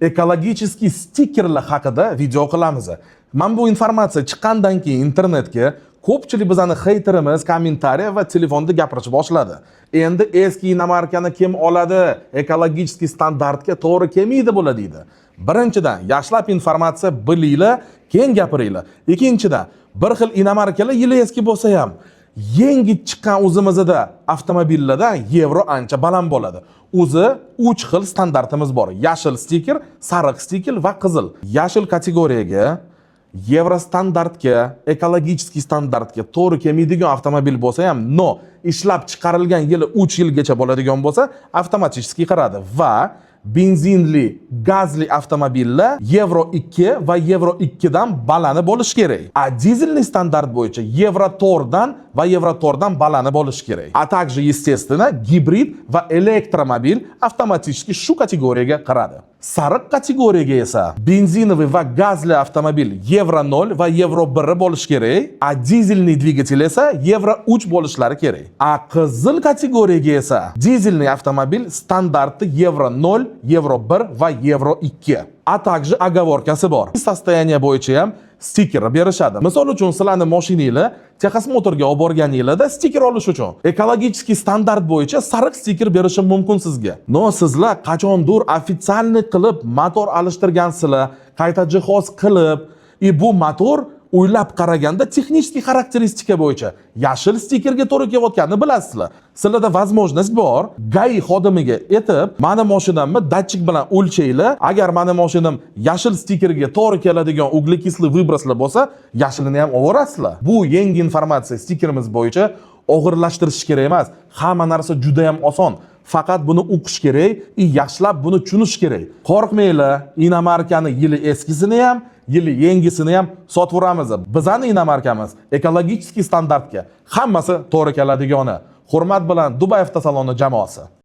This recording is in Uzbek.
Ekologicheskiy stikerlar haqida video qilamiz. Mana bu informatsiya chiqqandan keyin internetga ko'pchilik bizani heyterimiz kommentariy va telefonda gapirishni boshladi. Endi eski inomarkani kim oladi? Ekologicheskiy standartga to'g'ri kelmaydi bo'la deydi. Birinchidan, yaxshilab informatsiya bilinglar, keyin gapiringlar. Ikkinchidan, bir xil inomarkalar yili eski bo'lsa ham yangi chiqqan o'zimizda avtomobillarda yevro ancha baland bo'ladi. O'zi 3 xil standartimiz bor. Yashil stiker, sariq stiker va qizil. Yashil kategoriyaga, yevro standartga, ekologicheskiy standartga to'g'ri kelmaydigan avtomobil bo'lsa ham, ishlab chiqarilgan yili 3 yilgacha bo'ladigan bo'lsa, avtomatik kiradi va benzinli, gazli avtomobillar yevro 2 va yevro 2 dan balani bo'lishi kerak. Dizelli standart bo'yicha yevro 4 dan va yevro 4 dan balani bo'lishi kerak. A также, естественно, gibrid va elektromobil avtomatik shu kategoriyaga kiradi. Sariq kategoriyaga esa benzinoviy va gazli avtomobil yevro 0 va yevro 1 bo'lishi kerak. Dizelli dvigatel esa yevro 3 bo'lishlari kerak. Qizil kategoriyaga esa dizelli avtomobil standarti yevro 0, yevro 1 va yevro 2. A также оговоркасы bor. Состояние bo'yicha ham stiker berishadi. Misol uchun sizlarni mashinanglar Texasmotorga olib borganinglarda stiker olish uchun ekologicheskiy standart bo'yicha sariq stiker berishim mumkin sizga. Sizlar qachondir ofitsialniy qilib motor alishtirgansizlar, qayta jihoz qilib, bu motor o'ylab qaraganda texnik xarakteristika bo'yicha yashil stikerga to'g'ri kelayotganini bilasizlar. Sizlarda возможность bor, GAI xodimiga aytib, meni mashinamni datchik bilan o'lchaylar. Agar meni mashinam yashil stikerga to'g'ri keladigan ugлекислый выбросlar bo'lsa, yashilini ham olvorasizlar. Bu yangi informatsiya stikerimiz bo'yicha og'irlashtirish kerak emas. Hamma narsa juda ham oson. Faqat buni o'qish kerak, yaxshilab buni tushunish kerak. Qo'rqmanglar, inomarkani yili eskisini ham, yili yangisini ham sotvoramiz. Bizning inomarkamiz ekologicheskiy standartga hammasi to'g'ri keladigani. Hurmat bilan Dubay avtosaloni jamoasi.